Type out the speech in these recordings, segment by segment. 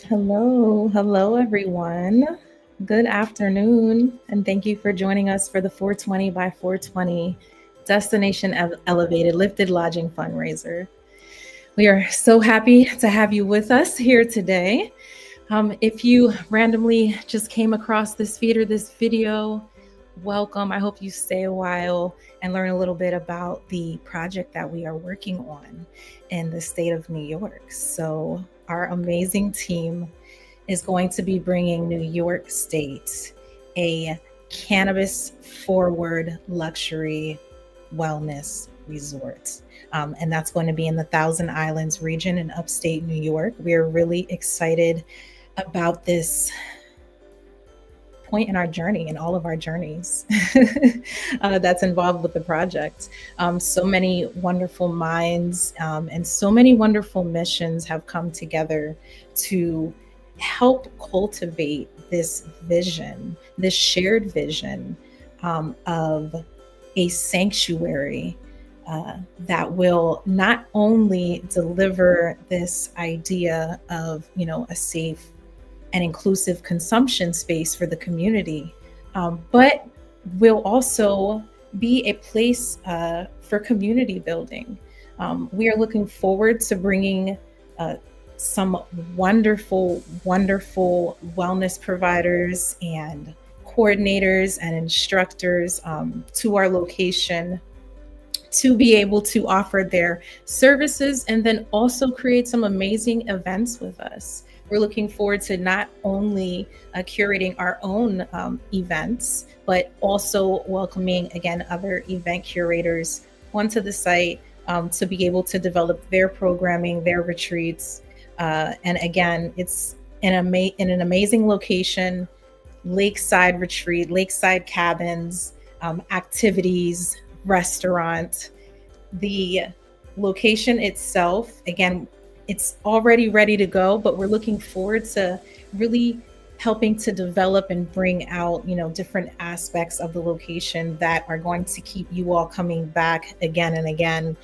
Hello, everyone. Good afternoon, and thank you for joining us for the 420 by 420 Destination Elevated Lifted Lodging Fundraiser. We are so happy to have you with us here today. If you randomly just came across this feed or this video, welcome. I hope you stay a while and learn a little bit about the project that we are working on in the state of New York. So, our amazing team is going to be bringing New York State a cannabis forward luxury wellness resort. And that's going to be in the Thousand Islands region in upstate New York. We're really excited about this point in our journey, in all of our journeys that's involved with the project. So many wonderful minds and so many wonderful missions have come together to help cultivate this vision, this shared vision of a sanctuary that will not only deliver this idea of, a safe and inclusive consumption space for the community, but will also be a place for community building. We are looking forward to bringing some wonderful wellness providers and coordinators and instructors to our location to be able to offer their services and then also create some amazing events with us. We're looking forward to not only curating our own events, but also welcoming, again, other event curators onto the site to be able to develop their programming, their retreats. And again, it's in an amazing location, lakeside retreat, lakeside cabins, activities, restaurant. The location itself, again, it's already ready to go, but we're looking forward to really helping to develop and bring out, different aspects of the location that are going to keep you all coming back again and again.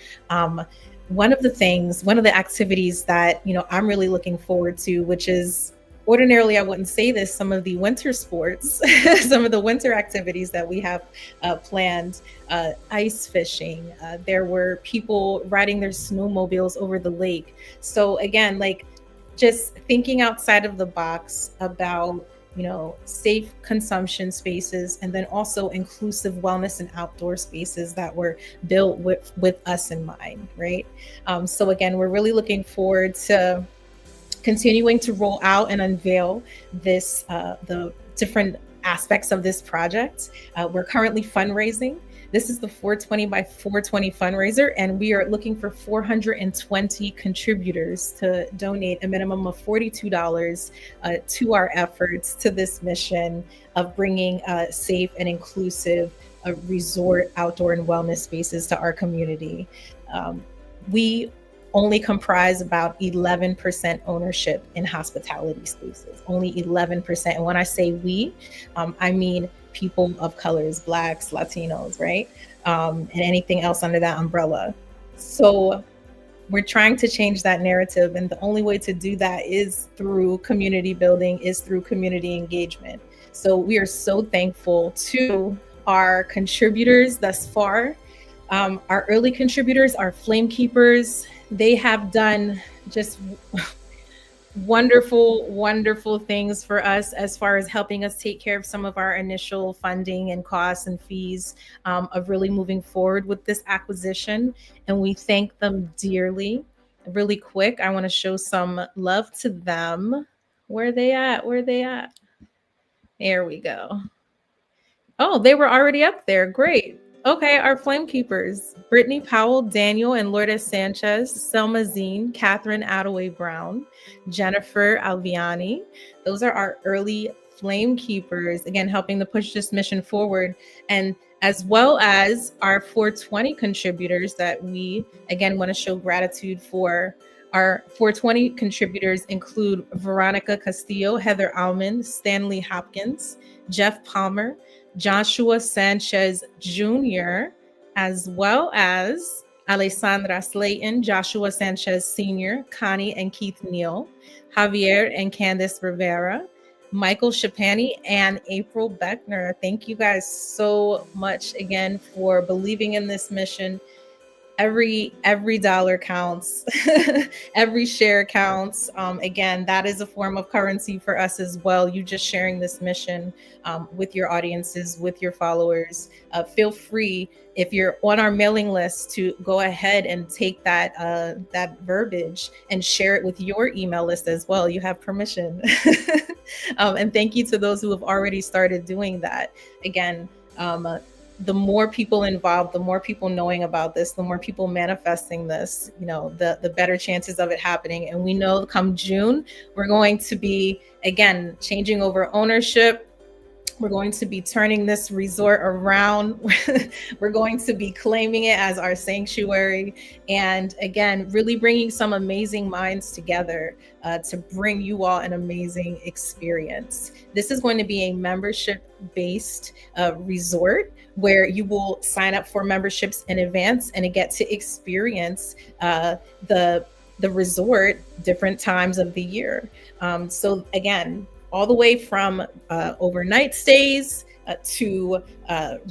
One of the activities that, I'm really looking forward to, which is ordinarily I wouldn't say this, some of the winter sports, some of the winter activities that we have planned, ice fishing. There were people riding their snowmobiles over the lake. So again, just thinking outside of the box about safe consumption spaces, and then also inclusive wellness and outdoor spaces that were built with us in mind, right? So again, we're really looking forward to continuing to roll out and unveil the different aspects of this project. We're currently fundraising. This is the 420 by 420 fundraiser, and we are looking for 420 contributors to donate a minimum of $42 to our efforts to this mission of bringing safe and inclusive resort, outdoor, and wellness spaces to our community. We only comprise about 11% ownership in hospitality spaces, only 11%. And when I say we, I mean people of colors, Blacks, Latinos, right? And anything else under that umbrella. So we're trying to change that narrative. And the only way to do that is through community building, is through community engagement. So we are so thankful to our contributors thus far. Our early contributors, our flame keepers, they have done just wonderful things for us as far as helping us take care of some of our initial funding and costs and fees of really moving forward with this acquisition. And we thank them dearly. Really quick, I want to show some love to them. Where are they at? There we go. Oh, they were already up there. Great. Okay, our flame keepers, Brittany Powell, Daniel and Lourdes Sanchez, Selma Zine, Catherine Attaway Brown, Jennifer Alviani. Those are our early flame keepers, again, helping to push this mission forward. And as well as our 420 contributors that we, again, want to show gratitude for. Our 420 contributors include Veronica Castillo, Heather Alman, Stanley Hopkins, Jeff Palmer, Joshua Sanchez Jr., as well as Alessandra Slayton, Joshua Sanchez Sr., Connie and Keith Neal, Javier and Candice Rivera, Michael Shapani, and April Beckner. Thank you guys so much again for believing in this mission. Every dollar counts. Every share counts. Again, that is a form of currency for us as well. You just sharing this mission with your audiences, with your followers. Feel free, if you're on our mailing list, to go ahead and take that verbiage and share it with your email list as well. You have permission. And thank you to those who have already started doing that. Again, the more people involved, the more people knowing about this, the more people manifesting this, the better chances of it happening. And we know come June, we're going to be, again, changing over ownership. We're going to be turning this resort around. We're going to be claiming it as our sanctuary. And again, really bringing some amazing minds together to bring you all an amazing experience. This is going to be a membership-based resort where you will sign up for memberships in advance and get to experience the resort different times of the year. So again, all the way from overnight stays to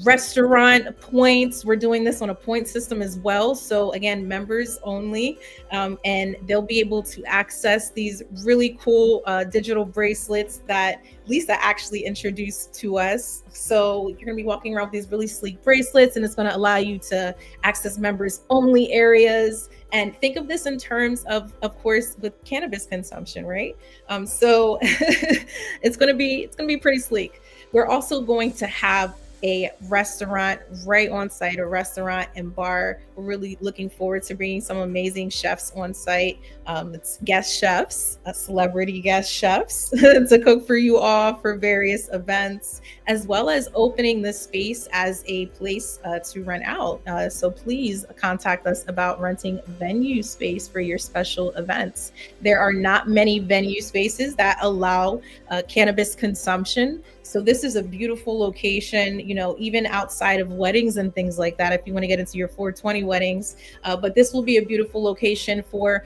restaurant points. We're doing this on a point system as well. So again, members only, and they'll be able to access these really cool digital bracelets that Lisa actually introduced to us. So you're gonna be walking around with these really sleek bracelets, and it's gonna allow you to access members only areas. And think of this in terms of course, with cannabis consumption, right? So it's gonna be pretty sleek. We're also going to have a restaurant right on site, a restaurant and bar. We're really looking forward to bringing some amazing chefs on site. It's guest chefs, celebrity guest chefs to cook for you all for various events, as well as opening this space as a place to rent out. So please contact us about renting venue space for your special events. There are not many venue spaces that allow cannabis consumption. So this is a beautiful location, even outside of weddings and things like that, if you want to get into your 420 weddings. But this will be a beautiful location for,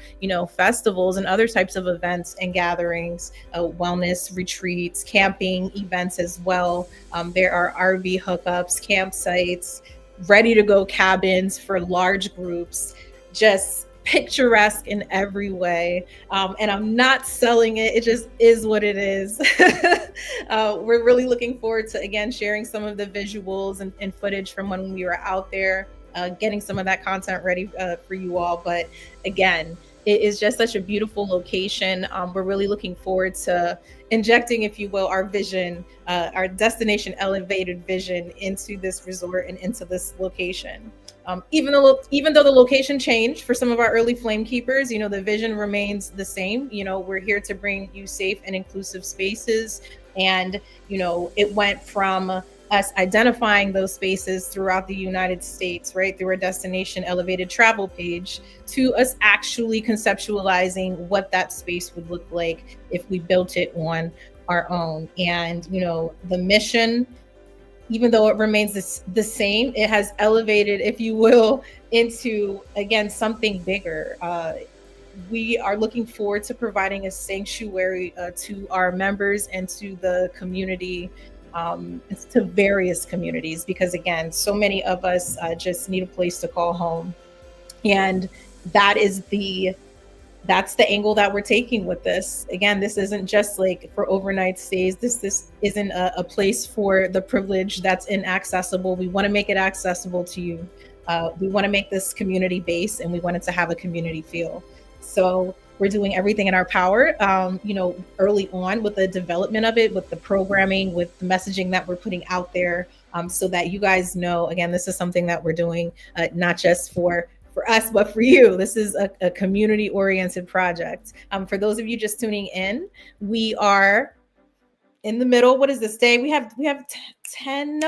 festivals and other types of events and gatherings, wellness retreats, camping events as well. There are RV hookups, campsites, ready to go cabins for large groups, just picturesque in every way. And I'm not selling it. It just is what it is. We're really looking forward to, again, sharing some of the visuals and footage from when we were out there, getting some of that content ready for you all. But again, it is just such a beautiful location. We're really looking forward to injecting, if you will, our vision, our destination elevated vision into this resort and into this location. Even though the location changed for some of our early flame keepers, the vision remains the same. We're here to bring you safe and inclusive spaces. And, it went from us identifying those spaces throughout the United States, right, through our destination elevated travel page, to us actually conceptualizing what that space would look like if we built it on our own. And, the mission, even though it remains the same, it has elevated, if you will, into, again, something bigger. We are looking forward to providing a sanctuary to our members and to the community, to various communities, because again, so many of us just need a place to call home. And that's the angle that we're taking with this. Again, this isn't just like for overnight stays. This isn't a place for the privilege that's inaccessible. We want to make it accessible to you. We want to make this community based, and we want it to have a community feel. So we're doing everything in our power, early on with the development of it, with the programming, with the messaging that we're putting out there, so that you guys know, again, this is something that we're doing, not just for us, but for you. This is a community-oriented project. For those of you just tuning in, we are in the middle. What is this day? We have 7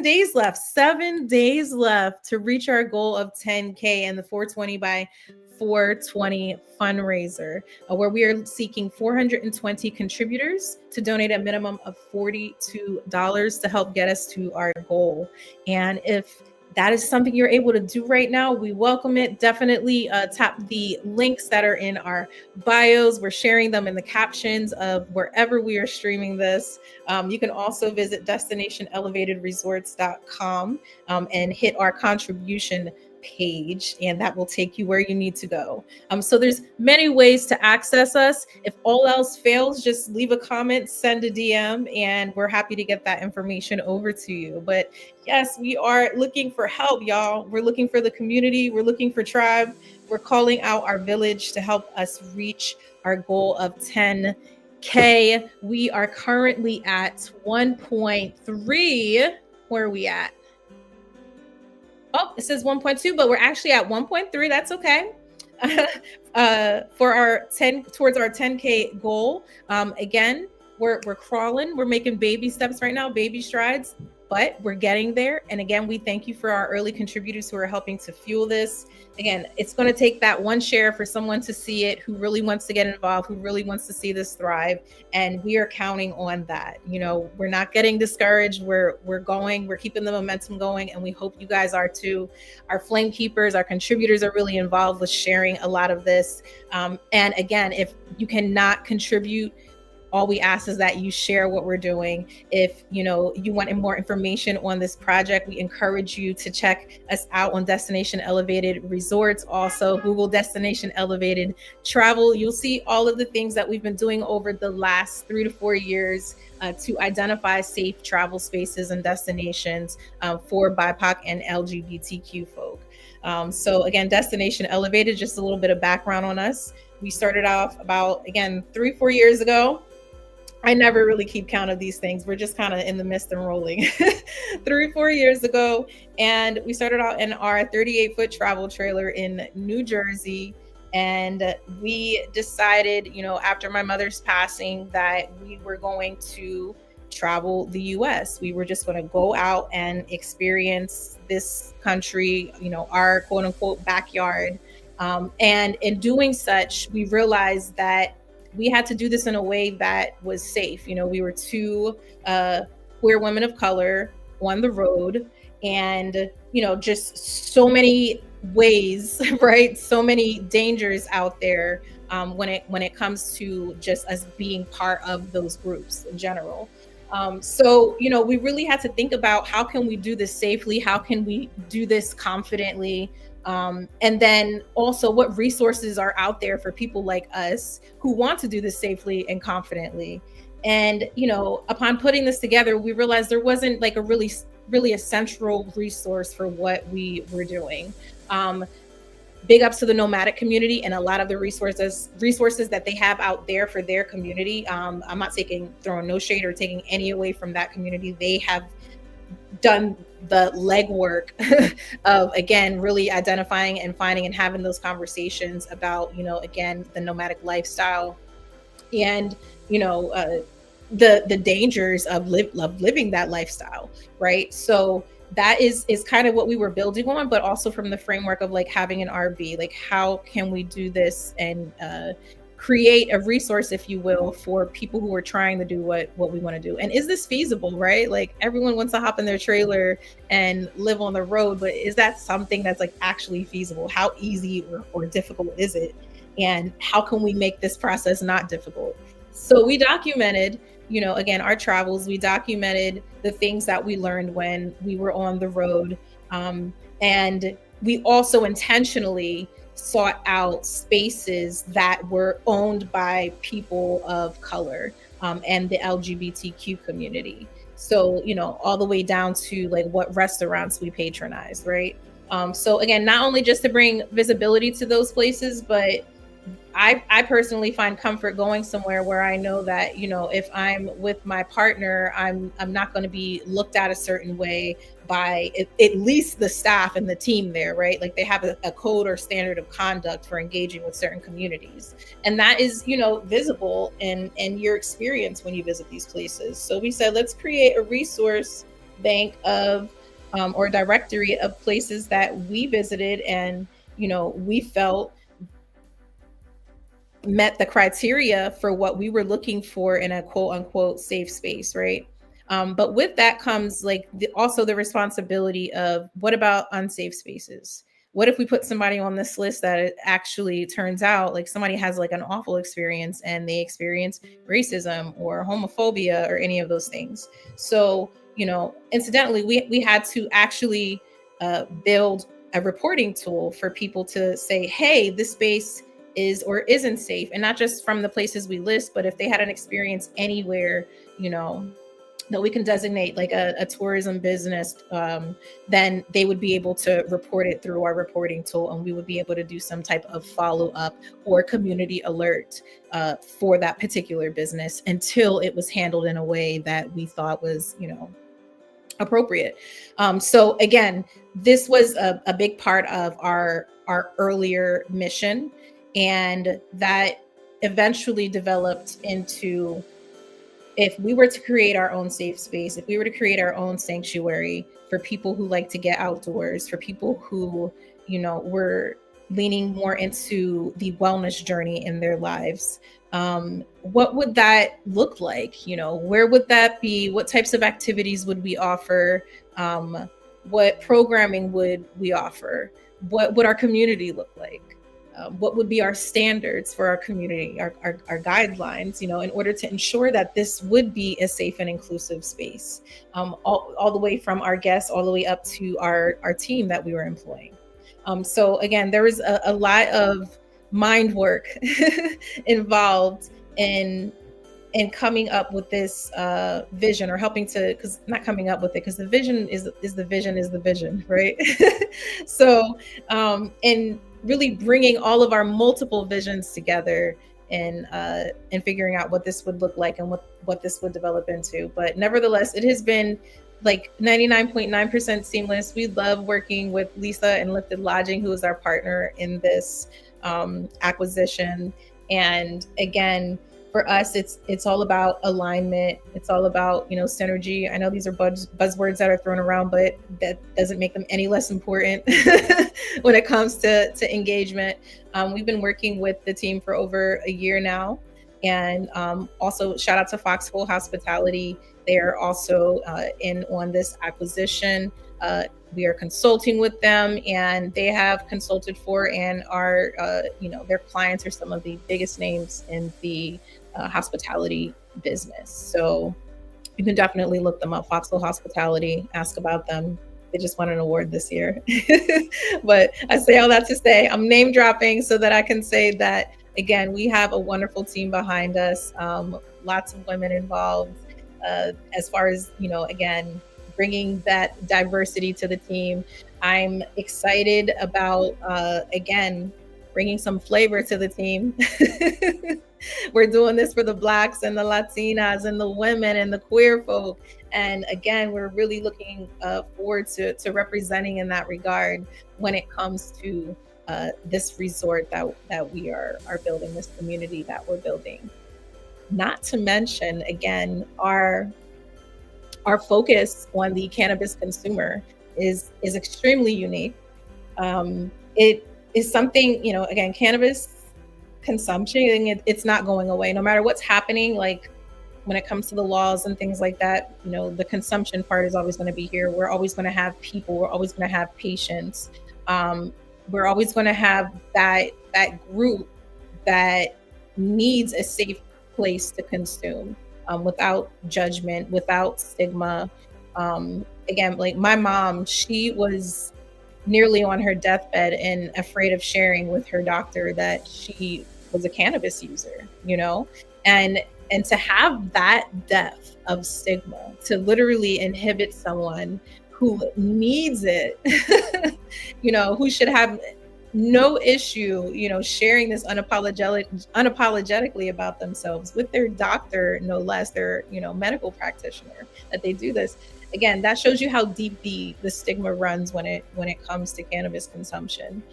days left. 7 days left to reach our goal of 10K and the 420 by 420 fundraiser, where we are seeking 420 contributors to donate a minimum of $42 to help get us to our goal. And if that is something you're able to do right now, we welcome it. Definitely tap the links that are in our bios. We're sharing them in the captions of wherever we are streaming this. You can also visit destinationelevatedresorts.com and hit our contribution page, and that will take you where you need to go. So there's many ways to access us. If all else fails, just leave a comment, send a DM, and we're happy to get that information over to you. But yes, we are looking for help, y'all. We're looking for the community. We're looking for tribe. We're calling out our village to help us reach our goal of 10K. We are currently at 1.3. Where are we at? Oh, it says 1.2, but we're actually at 1.3. That's okay. For our 10 towards our 10K goal. Again, we're crawling. We're making baby steps right now, baby strides, but we're getting there. And again, we thank you for our early contributors who are helping to fuel this. Again, it's going to take that one share for someone to see it, who really wants to get involved, who really wants to see this thrive. And we are counting on that. You know, we're not getting discouraged. We're keeping the momentum going. And we hope you guys are too. Our flame keepers, our contributors are really involved with sharing a lot of this. And again, if you cannot contribute, all we ask is that you share what we're doing. If you want more information on this project, we encourage you to check us out on Destination Elevated Resorts. Also, Google Destination Elevated Travel. You'll see all of the things that we've been doing over the last 3 to 4 years to identify safe travel spaces and destinations for BIPOC and LGBTQ folk. So again, Destination Elevated, just a little bit of background on us. We started off about, again, 3-4 years ago. I never really keep count of these things. We're just kind of in the midst and rolling. 3-4 years ago. And we started out in our 38-foot travel trailer in New Jersey. And we decided, after my mother's passing, that we were going to travel the US. We were just going to go out and experience this country, our quote unquote backyard. And in doing such, we realized that we had to do this in a way that was safe. We were two queer women of color on the road, and just so many ways, right? So many dangers out there when it comes to just us being part of those groups in general. So we really had to think about, how can we do this safely? How can we do this confidently? And then also, what resources are out there for people like us who want to do this safely and confidently? And, upon putting this together, we realized there wasn't like a really a central resource for what we were doing. Big ups to the nomadic community and a lot of the resources that they have out there for their community. I'm not throwing no shade or taking any away from that community. They have done the legwork of, again, really identifying and finding and having those conversations about, again, the nomadic lifestyle and, the dangers of living that lifestyle, right? So that is kind of what we were building on, but also from the framework of like having an RV, like how can we do this and create a resource, if you will, for people who are trying to do what we want to do. And is this feasible, right? Like everyone wants to hop in their trailer and live on the road, but is that something that's like actually feasible? How easy or difficult is it? And how can we make this process not difficult? So we documented, again, our travels. We documented the things that we learned when we were on the road. And we also intentionally sought out spaces that were owned by people of color and the LGBTQ community. So, all the way down to like what restaurants we patronized, right? So again, not only just to bring visibility to those places, but I personally find comfort going somewhere where I know that, if I'm with my partner, I'm not going to be looked at a certain way by at least the staff and the team there, right? Like they have a code or standard of conduct for engaging with certain communities. And that is, visible in your experience when you visit these places. So we said, let's create a resource bank of or directory of places that we visited and, we felt met the criteria for what we were looking for in a quote unquote safe space, right? But with that comes like also the responsibility of, what about unsafe spaces? What if we put somebody on this list that it actually turns out like somebody has like an awful experience and they experience racism or homophobia or any of those things? So, incidentally, we had to actually build a reporting tool for people to say, hey, this space is or isn't safe. And not just from the places we list, but if they had an experience anywhere, that we can designate like a tourism business, then they would be able to report it through our reporting tool, and we would be able to do some type of follow-up or community alert for that particular business until it was handled in a way that we thought was, appropriate. So again, this was a big part of our earlier mission, and that eventually developed into, if we were to create our own safe space, if we were to create our own sanctuary for people who like to get outdoors, for people who, were leaning more into the wellness journey in their lives, what would that look like? Where would that be? What types of activities would we offer? What programming would we offer? What would our community look like? What would be our standards for our community, our guidelines, in order to ensure that this would be a safe and inclusive space, all the way from our guests, all the way up to our team that we were employing. So again, there was a lot of mind work involved in coming up with this vision, or helping to, because not coming up with it, because the vision is the vision, right? So, and really bringing all of our multiple visions together and figuring out what this would look like and what this would develop into. But nevertheless, it has been like 99.9% seamless. We love working with Lisa and Lifted Lodging, who is our partner in this acquisition. And again, for us, it's all about alignment. It's all about, synergy. I know these are buzzwords that are thrown around, but that doesn't make them any less important when it comes to engagement. We've been working with the team for over a year now. And also shout out to Foxhole Hospitality. They are also in on this acquisition. We are consulting with them, and they have consulted for and are, their clients are some of the biggest names in the hospitality business. So you can definitely look them up, Foxhole Hospitality, ask about them. They just won an award this year. But I say all that to say, I'm name dropping so that I can say that, again, we have a wonderful team behind us, lots of women involved, as far as, again, bringing that diversity to the team. I'm excited about, again, bringing some flavor to the team. We're doing this for the Blacks and the Latinas and the women and the queer folk. And again, we're really looking forward to representing in that regard when it comes to this resort that we are building, this community that we're building. Not to mention, again, our focus on the cannabis consumer is extremely unique. It is something, again, cannabis consumption, it's not going away no matter what's happening. Like when it comes to the laws and things like that, the consumption part is always going to be here. We're always going to have people. We're always going to have patients. We're always going to have that group that needs a safe place to consume, without judgment, without stigma. Again, like my mom, she was nearly on her deathbed and afraid of sharing with her doctor that she was a cannabis user, and to have that depth of stigma to literally inhibit someone who needs it, who should have no issue, sharing this unapologetically about themselves with their doctor, no less, their, medical practitioner, that they do this. Again, that shows you how deep the stigma runs when it comes to cannabis consumption.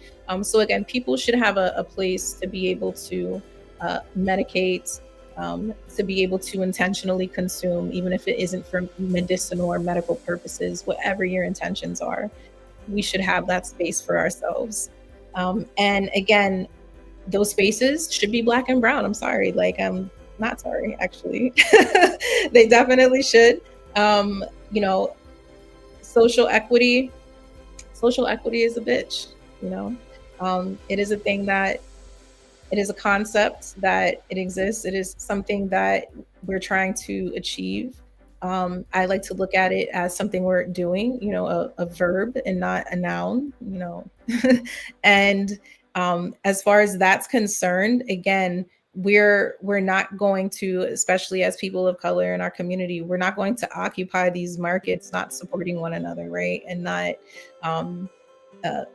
So again, people should have a place to be able to medicate, to be able to intentionally consume, even if it isn't for medicinal or medical purposes, whatever your intentions are. We should have that space for ourselves. And again, those spaces should be Black and brown. I'm sorry, I'm not sorry, actually. They definitely should. You know, social equity, social equity is a bitch, you know. It is a thing that it is a concept that it exists. It is something that we're trying to achieve. I like to look at it as something we're doing, you know, a verb and not a noun, you know. And as far as that's concerned, again, we're not going to, especially as people of color in our community, we're not going to occupy these markets not supporting one another, right? And not um,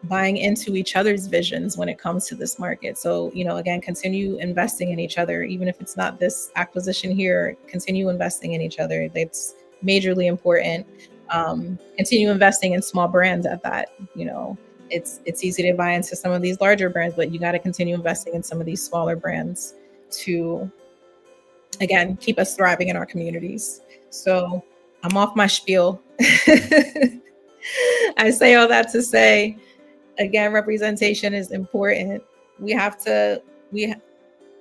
buying into each other's visions when it comes to this market. So, you know, again, continue investing in each other, even if it's not this acquisition here, continue investing in each other. That's majorly important. Continue investing in small brands at that, you know. It's easy to buy into some of these larger brands, but you got to continue investing in some of these smaller brands to, again, keep us thriving in our communities. So I'm off my spiel. I say all that to say, again, representation is important. We have to we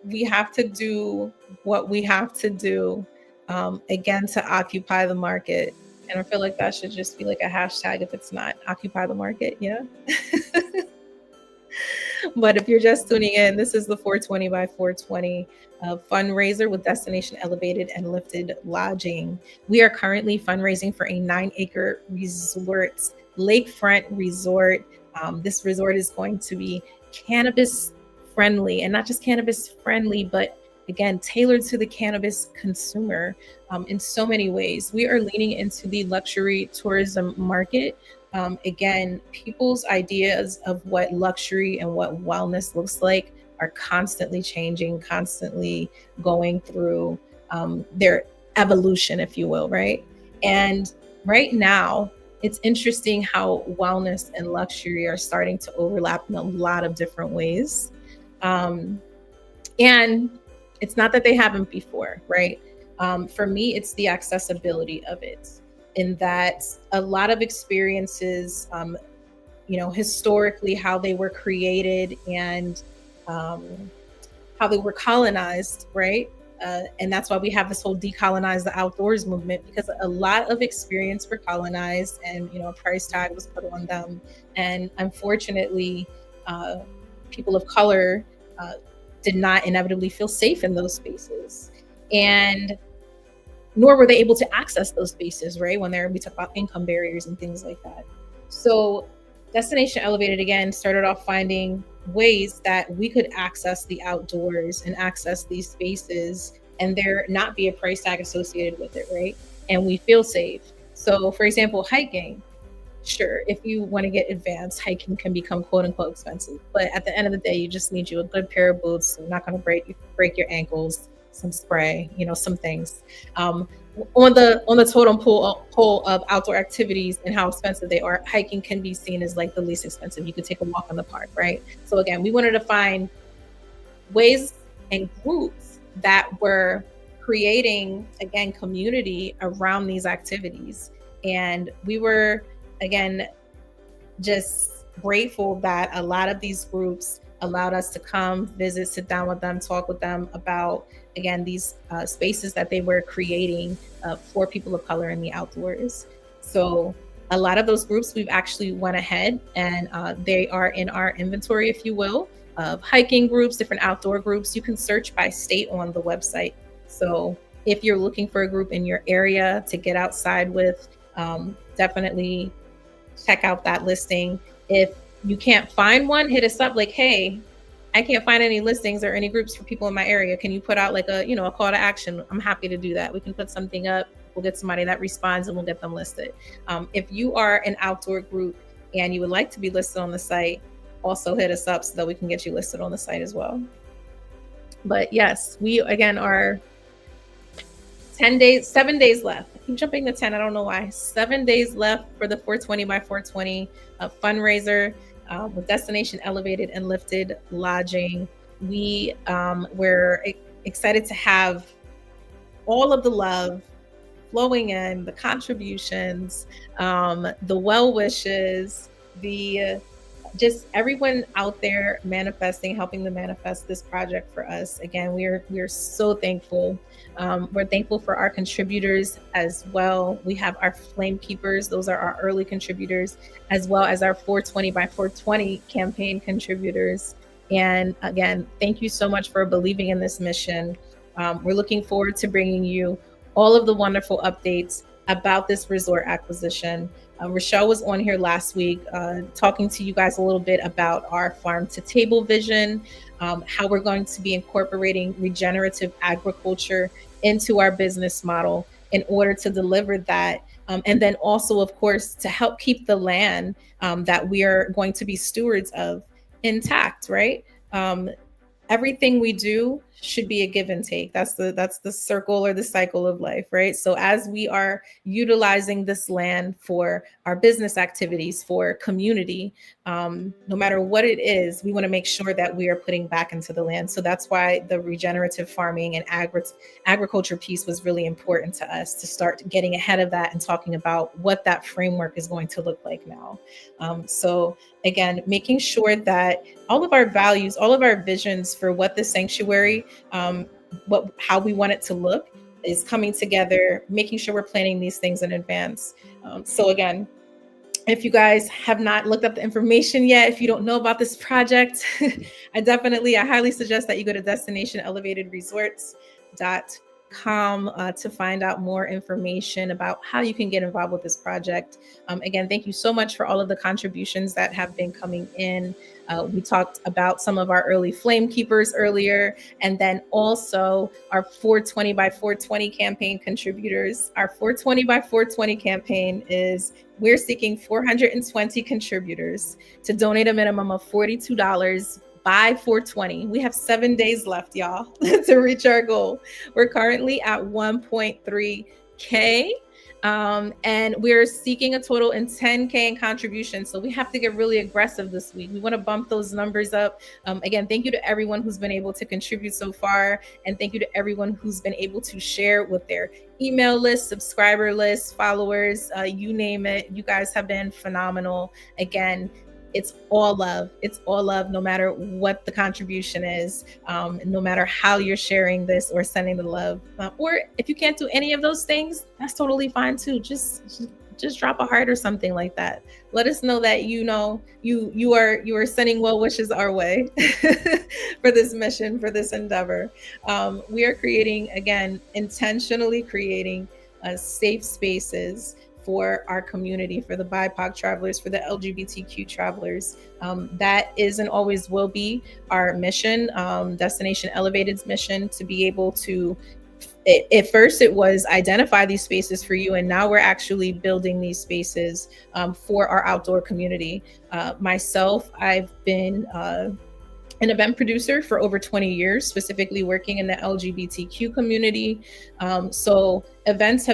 we have to do what we have to do, again, to occupy the market. And I feel like that should just be like a hashtag if it's not occupy the market. Yeah. But if you're just tuning in, this is the 420 by 420 fundraiser with Destination Elevated and Lifted Lodging. We are currently fundraising for a 9-acre resort, lakefront resort. This resort is going to be cannabis friendly, and not just cannabis friendly, but again, tailored to the cannabis consumer in so many ways. We are leaning into the luxury tourism market. Again, people's ideas of what luxury and what wellness looks like are constantly changing, constantly going through their evolution, if you will, right? And right now, it's interesting how wellness and luxury are starting to overlap in a lot of different ways. Um, and it's not that they haven't before, right? For me, it's the accessibility of it, in that a lot of experiences, you know, historically, how they were created and um, how they were colonized, right? And that's why we have this whole decolonize the outdoors movement, because a lot of experience were colonized and, you know, a price tag was put on them. And unfortunately, uh, people of color uh, did not inevitably feel safe in those spaces. And nor were they able to access those spaces, right? When we talk about income barriers and things like that. So Destination Elevated, again, started off finding ways that we could access the outdoors and access these spaces and there not be a price tag associated with it, right? And we feel safe. So, for example, hiking. Sure, if you want to get advanced, hiking can become quote unquote expensive. But at the end of the day, you just need you a good pair of boots. So not going to break your ankles, some spray, you know, some things. Um, on the totem pole of outdoor activities and how expensive they are, hiking can be seen as like the least expensive. You could take a walk in the park, right? So again, we wanted to find ways and groups that were creating, again, community around these activities. And we were, again, just grateful that a lot of these groups allowed us to come visit, sit down with them, talk with them about, again, these spaces that they were creating for people of color in the outdoors. So a lot of those groups, we've actually went ahead and they are in our inventory, if you will, of hiking groups, different outdoor groups. You can search by state on the website. So if you're looking for a group in your area to get outside with, definitely check out that listing. If you can't find one, hit us up like, hey, I can't find any listings or any groups for people in my area. Can you put out like a, you know, a call to action? I'm happy to do that. We can put something up. We'll get somebody that responds and we'll get them listed. If you are an outdoor group and you would like to be listed on the site, also hit us up so that we can get you listed on the site as well. But yes, we again are 10 days, 7 days left. I keep jumping to 10. I don't know why. 7 days left for the 420 by 420 fundraiser with Destination Elevated and Lifted Lodging. We're excited to have all of the love flowing in, the contributions, the well wishes, the just everyone out there manifesting, helping to manifest this project for us. Again, we're so thankful. We're thankful for our contributors as well. We have our flame keepers; those are our early contributors, as well as our 420 by 420 campaign contributors. And again, thank you so much for believing in this mission. We're looking forward to bringing you all of the wonderful updates about this resort acquisition. Rochelle was on here last week talking to you guys a little bit about our farm to table vision, how we're going to be incorporating regenerative agriculture into our business model in order to deliver that. And then also, of course, to help keep the land that we are going to be stewards of intact, right? Everything we do should be a give and take. That's the circle or the cycle of life, right? So as we are utilizing this land for our business activities, for community, no matter what it is, we want to make sure that we are putting back into the land. So that's why the regenerative farming and agriculture piece was really important to us, to start getting ahead of that and talking about what that framework is going to look like now. So again, making sure that all of our values, all of our visions for what the sanctuary, how we want it to look, is coming together, making sure we're planning these things in advance. So again, if you guys have not looked up the information yet, if you don't know about this project, I highly suggest that you go to destinationelevatedresorts.com to find out more information about how you can get involved with this project. Again, thank you so much for all of the contributions that have been coming in. We talked about some of our early flame keepers earlier, and then also our 420 by 420 campaign contributors. Our 420 by 420 campaign is, we're seeking 420 contributors to donate a minimum of $42 by 420. We have 7 days left, y'all, to reach our goal. We're currently at 1.3K. And we're seeking a total in 10K in contributions. So we have to get really aggressive this week. We want to bump those numbers up. Again, thank you to everyone who's been able to contribute so far. And thank you to everyone who's been able to share with their email list, subscriber list, followers, you name it. You guys have been phenomenal. Again, it's all love. It's all love, no matter what the contribution is, no matter how you're sharing this or sending the love. Or if you can't do any of those things, that's totally fine too. Just drop a heart or something like that. Let us know that you are sending well wishes our way for this mission, for this endeavor. We are intentionally creating safe spaces for our community, for the BIPOC travelers, for the LGBTQ travelers. That is and always will be our mission, Destination Elevated's mission, to be able to, at first it was identify these spaces for you, and now we're actually building these spaces for our outdoor community. Myself, I've been an event producer for over 20 years, specifically working in the LGBTQ community. So events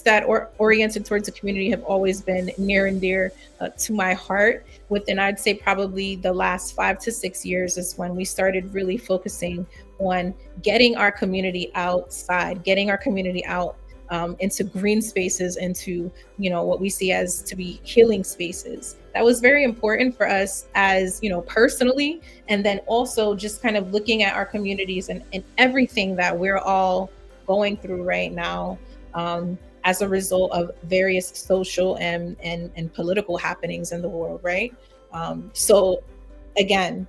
that are oriented towards the community have always been near and dear to my heart. Within, I'd say, probably the last 5 to 6 years is when we started really focusing on getting our community outside, getting our community out into green spaces, into what we see as to be healing spaces. That was very important for us, as personally, and then also just kind of looking at our communities and everything that we're all going through right now. As a result of various social and political happenings in the world, right? So again,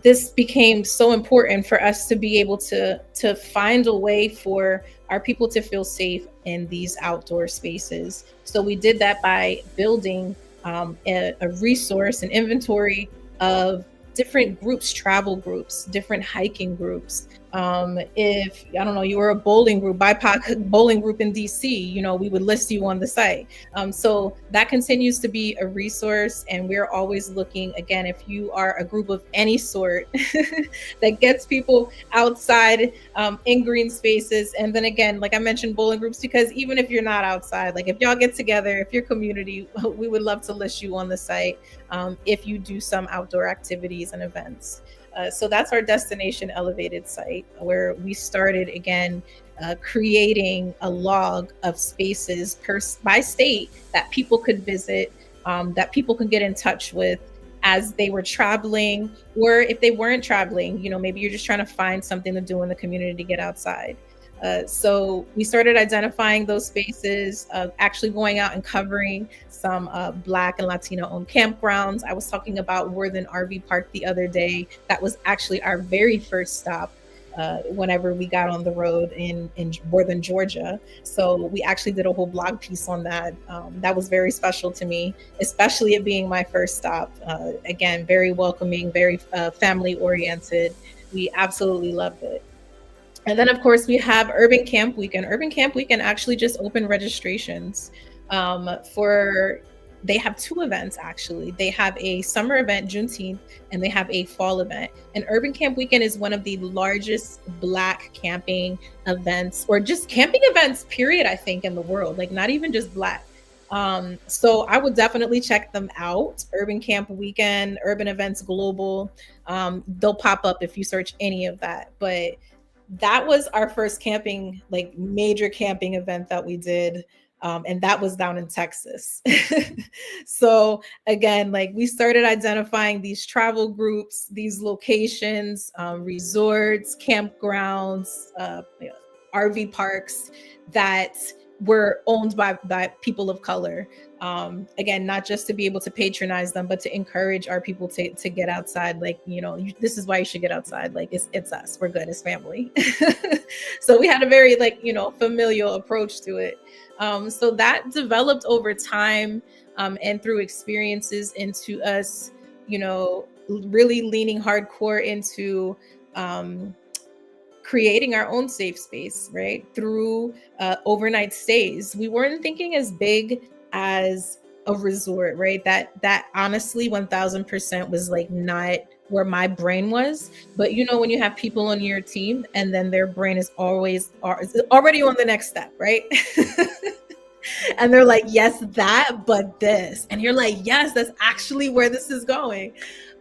this became so important for us to be able to find a way for our people to feel safe in these outdoor spaces. So we did that by building a resource, an inventory of different groups, travel groups, different hiking groups. If, I don't know, you were a bowling group, BIPOC bowling group in DC, we would list you on the site. So that continues to be a resource. And we're always looking, again, if you are a group of any sort that gets people outside in green spaces. And then again, like I mentioned, bowling groups, because even if you're not outside, like if y'all get together, if your community, we would love to list you on the site if you do some outdoor activities and events. So that's our Destination Elevated site, where we started, again, creating a log of spaces by state that people could visit that people can get in touch with as they were traveling, or if they weren't traveling, maybe you're just trying to find something to do in the community to get outside. So we started identifying those spaces, actually going out and covering some Black and Latino owned campgrounds. I was talking about Worthen RV Park the other day. That was actually our very first stop whenever we got on the road in Worthen, Georgia. So we actually did a whole blog piece on that. That was very special to me, especially it being my first stop. Again, very welcoming, very family oriented. We absolutely loved it. And then, of course, we have Urban Camp Weekend. Urban Camp Weekend actually just opened registrations they have two events, actually. They have a summer event, Juneteenth, and they have a fall event. And Urban Camp Weekend is one of the largest Black camping events, or just camping events, period, I think, in the world, like not even just Black. So I would definitely check them out. Urban Camp Weekend, Urban Events Global. They'll pop up if you search any of that. But that was our first camping, like major camping event that we did. And that was down in Texas. So again, like we started identifying these travel groups, these locations, resorts, campgrounds, RV parks that were owned by people of color. Again, not just to be able to patronize them, but to encourage our people to get outside. Like, this is why you should get outside. Like it's us, we're good, it's family. So we had a very familial approach to it. So that developed over time and through experiences into us, really leaning hardcore into creating our own safe space, right? Through overnight stays. We weren't thinking as big as a resort, right? That honestly 1000% was like not where my brain was. But when you have people on your team and then their brain is already on the next step, right? And they're like, yes, that, but this. And you're like, yes, that's actually where this is going.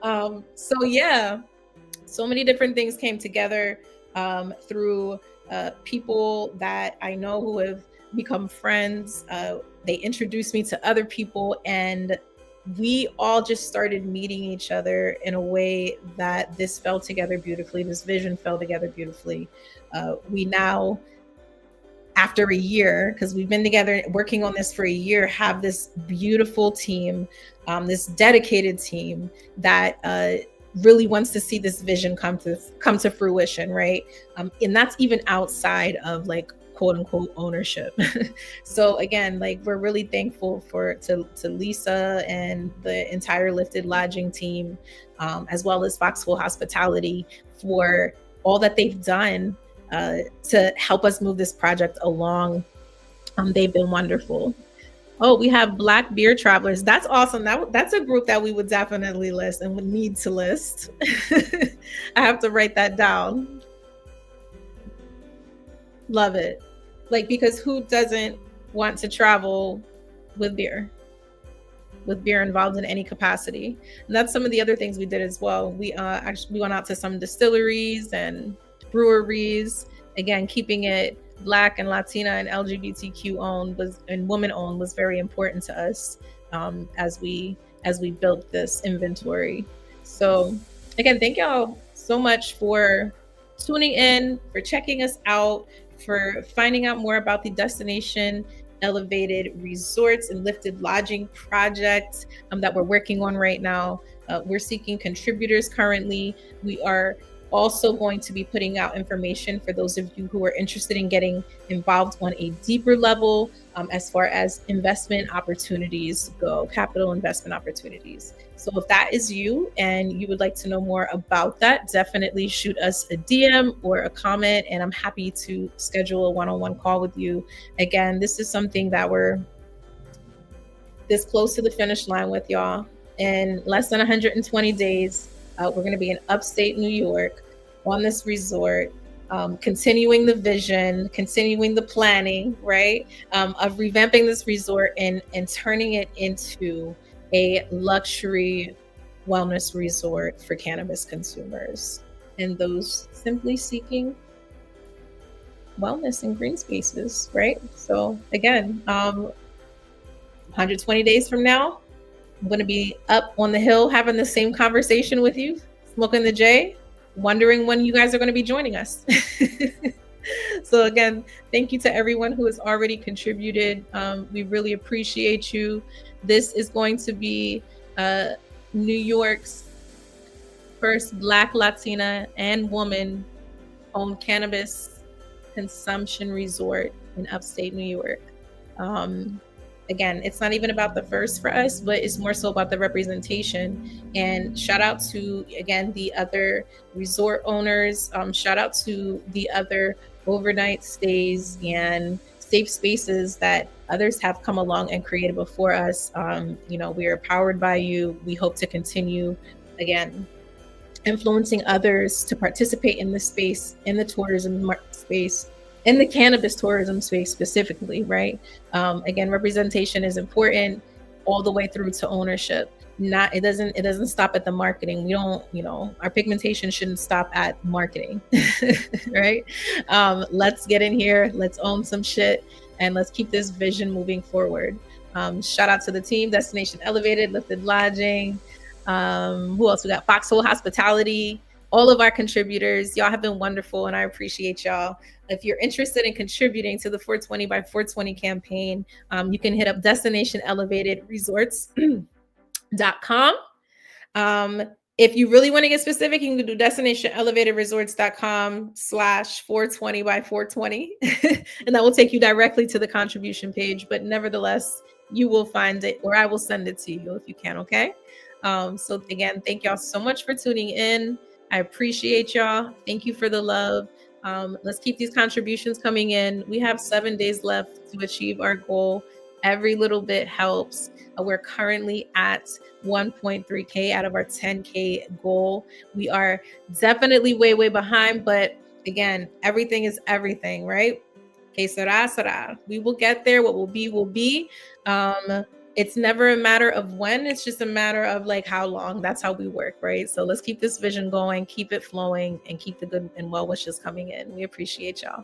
So yeah, so many different things came together through people that I know who have become friends. They introduced me to other people, and we all just started meeting each other in a way that this fell together beautifully. This vision fell together beautifully. We now, after a year, because we've been together working on this for a year, have this beautiful team, this dedicated team that really wants to see this vision come to fruition, right? And that's even outside of like quote unquote ownership. So again, like we're really thankful to Lisa and the entire Lifted Lodging team, as well as Foxhole Hospitality, for all that they've done to help us move this project along. They've been wonderful. Oh, we have Black Beer Travelers. That's awesome. That's a group that we would definitely list and would need to list. I have to write that down. Love it. Like, because who doesn't want to travel with beer involved in any capacity? And that's some of the other things we did as well. We went out to some distilleries and breweries, again, keeping it Black and Latina and LGBTQ owned and women owned was very important to us as we built this inventory. So again, thank y'all so much for tuning in, for checking us out, for finding out more about the Destination Elevated Resorts and Lifted Lodging project that we're working on right now. We're seeking contributors currently. We are also going to be putting out information for those of you who are interested in getting involved on a deeper level as far as investment opportunities go, capital investment opportunities. So if that is you and you would like to know more about that, definitely shoot us a DM or a comment, and I'm happy to schedule a one-on-one call with you. Again, this is something that we're this close to the finish line with, y'all. In less than 120 days, we're going to be in upstate New York on this resort, continuing the vision, continuing the planning, right, of revamping this resort and turning it into a luxury wellness resort for cannabis consumers and those simply seeking wellness in green spaces, right? So again, 120 days from now, I'm going to be up on the hill having the same conversation with you, smoking the J, wondering when you guys are going to be joining us. So again, thank you to everyone who has already contributed. We really appreciate you. This is going to be New York's first Black, Latina, and woman-owned cannabis consumption resort in upstate New York. Again, it's not even about the first for us, but it's more so about the representation. And shout out to, again, the other resort owners. Shout out to the other overnight stays and safe spaces that others have come along and created before us. We are powered by you. We hope to continue, again, influencing others to participate in this space, in the tourism space, in the cannabis tourism space specifically, right? Again, representation is important all the way through to ownership. It doesn't stop at the marketing. We don't, our pigmentation shouldn't stop at marketing, right? Let's get in here, let's own some shit, and let's keep this vision moving forward. Shout out to the team, Destination Elevated, Lifted Lodging. Who else? We got Foxhole Hospitality, all of our contributors. Y'all have been wonderful, and I appreciate y'all. If you're interested in contributing to the 420 by 420 campaign, you can hit up destinationelevatedresorts.com. If you really want to get specific, you can do destinationelevatedresorts.com/420 by 420, and that will take you directly to the contribution page. But nevertheless, you will find it, or I will send it to you if you can, okay? So again, thank y'all so much for tuning in. I appreciate y'all. Thank you for the love. Let's keep these contributions coming in. We have 7 days left to achieve our goal. Every little bit helps. We're currently at 1.3K out of our 10K goal. We are definitely way behind, but again, everything is everything, right? Que sera, sera. We will get there. What will be, will be. It's never a matter of when, it's just a matter of like how long. That's how we work, right? So let's keep this vision going, keep it flowing, and keep the good and well wishes coming in. We appreciate y'all.